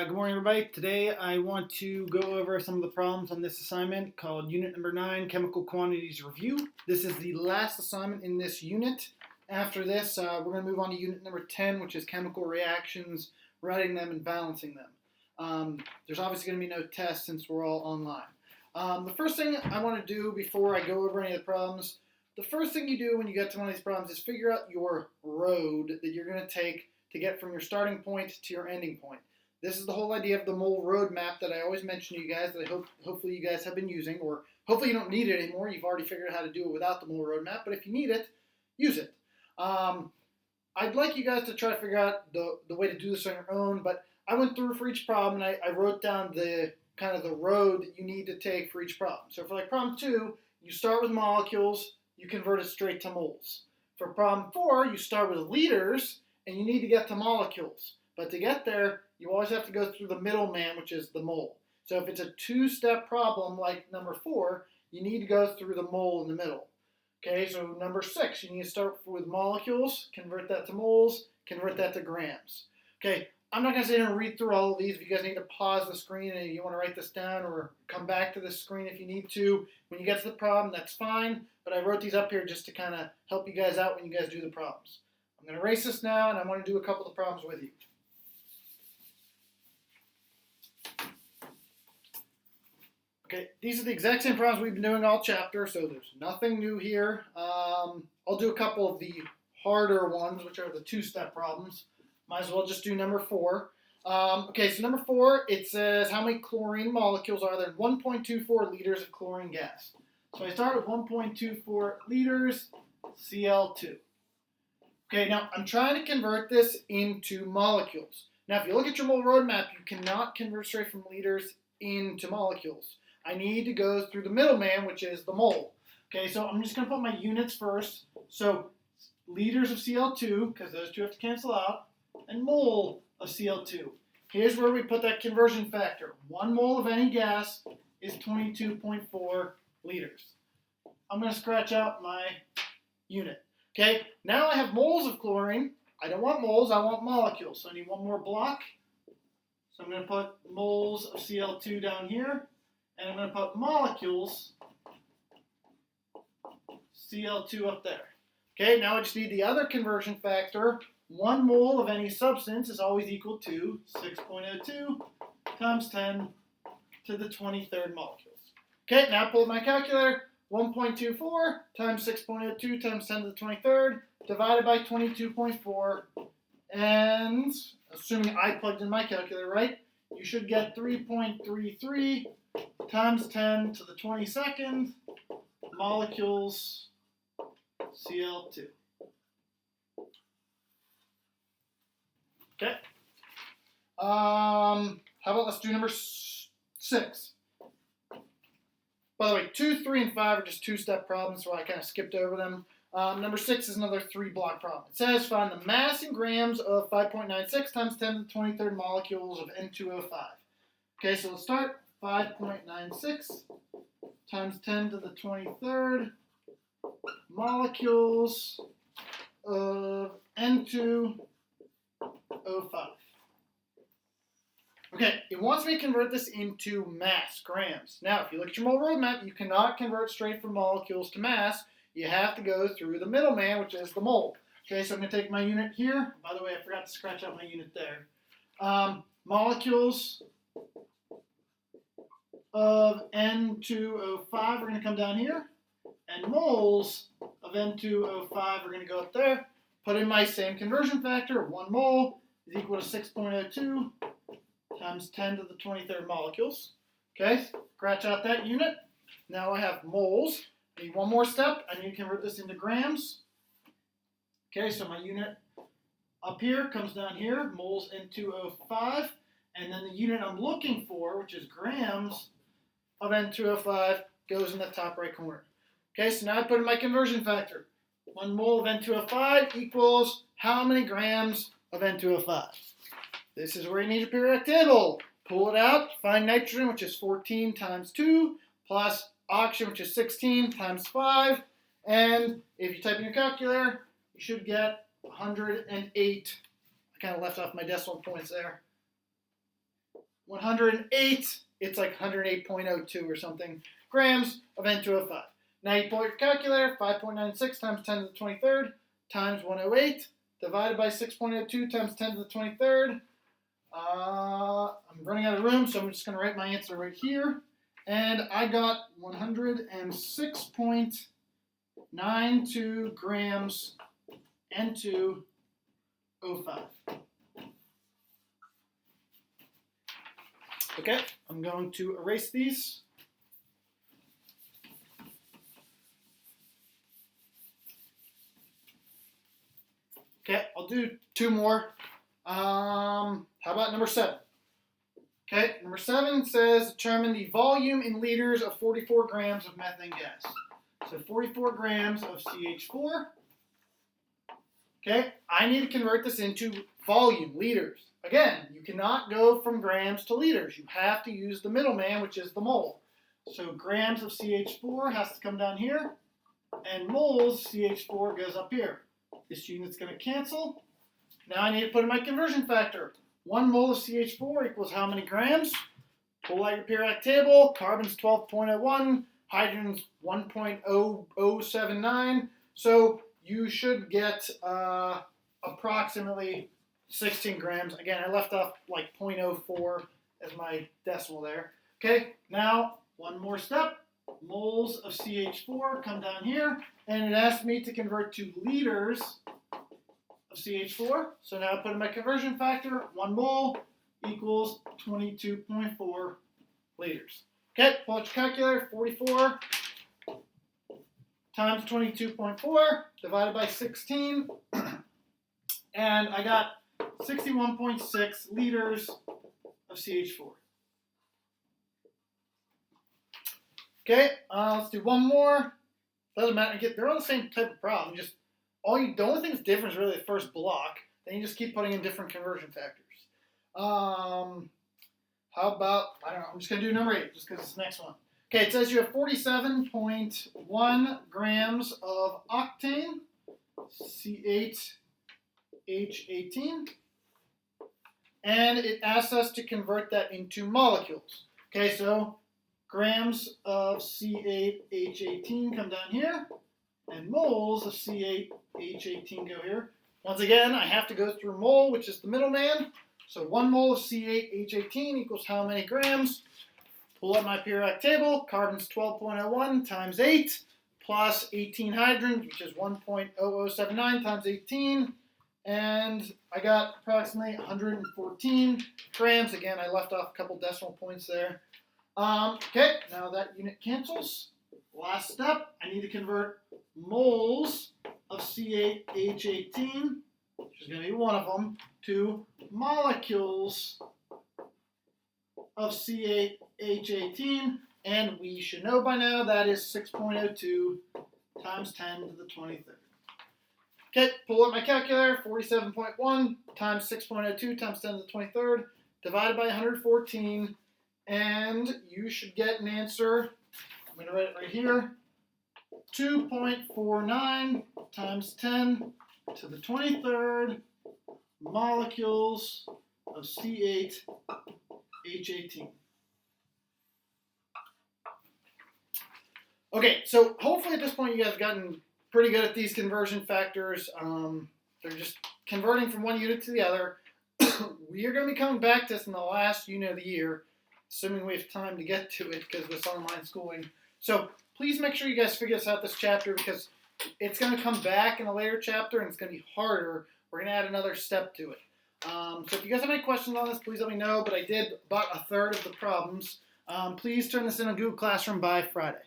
Good morning, everybody. Today I want to go over some of the problems on this assignment called Unit Number 9, Chemical Quantities Review. This is the last assignment in this unit. After this, we're going to move on to Unit Number 10, which is Chemical Reactions, writing them and balancing them. There's obviously going to be no test since we're all online. The first thing I want to do before I go over any of the problems, the first thing you do when you get to one of these problems is figure out your road that you're going to take to get from your starting point to your ending point. This is the whole idea of the mole roadmap that I always mention to you guys that hopefully you guys have been using, or hopefully you don't need it anymore. You've already figured out how to do it without the mole roadmap, but if you need it, use it. I'd like you guys to try to figure out the way to do this on your own, but I went through for each problem and I wrote down the kind of the road that you need to take for each problem. So for like problem 2, you start with molecules, you convert it straight to moles. For problem 4, you start with liters and you need to get to molecules. But to get there, you always have to go through the middleman, which is the mole. So if it's a 2-step problem like number 4, you need to go through the mole in the middle. Okay, so number 6, you need to start with molecules, convert that to moles, convert that to grams. Okay, I'm not going to sit here and read through all of these. If you guys need to pause the screen and you want to write this down or come back to the screen if you need to. When you get to the problem, that's fine. But I wrote these up here just to kind of help you guys out when you guys do the problems. I'm going to erase this now, and I want to do a couple of problems with you. Okay, these are the exact same problems we've been doing all chapter, so there's nothing new here. I'll do a couple of the harder ones, which are the 2-step problems. Might as well just do number 4. Okay, so number 4, it says how many chlorine molecules are there in 1.24 liters of chlorine gas. So I start with 1.24 liters Cl2. Okay, now I'm trying to convert this into molecules. Now, if you look at your mole roadmap, you cannot convert straight from liters into molecules. I need to go through the middleman, which is the mole. Okay, so I'm just going to put my units first. So liters of Cl2, because those two have to cancel out, and mole of Cl2. Here's where we put that conversion factor. 1 mole of any gas is 22.4 liters. I'm going to scratch out my unit. Okay, now I have moles of chlorine. I don't want moles, I want molecules. So I need one more block. So I'm going to put moles of Cl2 down here. And I'm going to put molecules, Cl2 up there. Okay, now I just need the other conversion factor. 1 mole of any substance is always equal to 6.02 times 10 to the 23rd molecules. Okay, now pull my calculator. 1.24 times 6.02 times 10 to the 23rd divided by 22.4. And assuming I plugged in my calculator right, you should get 3.33 times 10 to the 22nd molecules Cl2. Okay. How about let's do number 6. By the way, 2, 3, and 5 are just 2-step problems, so I kind of skipped over them. Number 6 is another 3-block problem. It says find the mass in grams of 5.96 times 10 to the 23rd molecules of N2O5. Okay, so let's start. 5.96 times 10 to the 23rd molecules of N2O5. Okay, it wants me to convert this into mass, grams. Now, if you look at your mole roadmap, you cannot convert straight from molecules to mass. You have to go through the middleman, which is the mole. Okay, so I'm going to take my unit here. By the way, I forgot to scratch out my unit there. Molecules of N2O5 are going to come down here, and moles of N2O5 are going to go up there. Put in my same conversion factor of 1 mole is equal to 6.02 times 10 to the 23rd molecules. Okay, scratch out that unit. Now I have moles. I need one more step. I need to convert this into grams. Okay, so my unit up here comes down here, moles N2O5, and then the unit I'm looking for, which is grams of N2O5, goes in the top right corner. Okay, so now I put in my conversion factor. 1 mole of N2O5 equals how many grams of N2O5? This is where you need your periodic table. Pull it out, find nitrogen, which is 14 times 2, plus oxygen, which is 16 times 5. And if you type in your calculator, you should get 108. I kind of left off my decimal points there. 108, it's like 108.02 or something grams of N2O5. Now you pull your calculator, 5.96 times 10 to the 23rd times 108 divided by 6.02 times 10 to the 23rd. I'm running out of room, so I'm just going to write my answer right here. And I got 106.92 grams N2O5. Okay, I'm going to erase these. Okay, I'll do two more. How about number 7? Okay, number 7 says determine the volume in liters of 44 grams of methane gas. So 44 grams of CH4. Okay, I need to convert this into volume, liters. Again, you cannot go from grams to liters. You have to use the middleman, which is the mole. So grams of CH4 has to come down here, and moles CH4 goes up here. This unit's going to cancel. Now I need to put in my conversion factor. 1 mole of CH4 equals how many grams? Pull out your periodic table. Carbon's 12.01. Hydrogen's 1.0079. So you should get approximately 16 grams. Again, I left off like 0.04 as my decimal there. Okay, now one more step. Moles of CH4 come down here, and it asks me to convert to liters of CH4. So now I put in my conversion factor. 1 mole equals 22.4 liters. Okay, pull out your calculator. 44 times 22.4 divided by 16. And I got 61.6 liters of CH4. Okay, let's do one more. Doesn't matter. They're all the same type of problem. Just the only thing that's different is really the first block. Then you just keep putting in different conversion factors. How about, I don't know, I'm just going to do number 8 just because it's the next one. Okay, it says you have 47.1 grams of octane, C8H18, and it asks us to convert that into molecules. Okay, so grams of C8H18 come down here, and moles of C8H18 go here. Once again, I have to go through mole, which is the middleman. So 1 mole of C8H18 equals how many grams? Pull up my periodic table. Carbon's 12.01 times 8 plus 18 hydrogen, which is 1.0079 times 18. And I got approximately 114 grams. Again, I left off a couple decimal points there. Okay, now that unit cancels. Last step, I need to convert moles of C8H18, which is going to be one of them, to molecules of C8H18, and we should know by now that is 6.02 times 10 to the 23rd. Okay, pull up my calculator, 47.1 times 6.02 times 10 to the 23rd, divided by 114, and you should get an answer. I'm going to write it right here. 2.49 times 10 to the 23rd molecules of C8H18. Okay, so hopefully at this point you guys have gotten pretty good at these conversion factors. They're just converting from one unit to the other. We are going to be coming back to this in the last unit of the year, assuming we have time to get to it because with online schooling. So please make sure you guys figure this out this chapter because it's going to come back in a later chapter and it's going to be harder. We're going to add another step to it. So if you guys have any questions on this, please let me know. But I did about a third of the problems. Please turn this in on Google Classroom by Friday.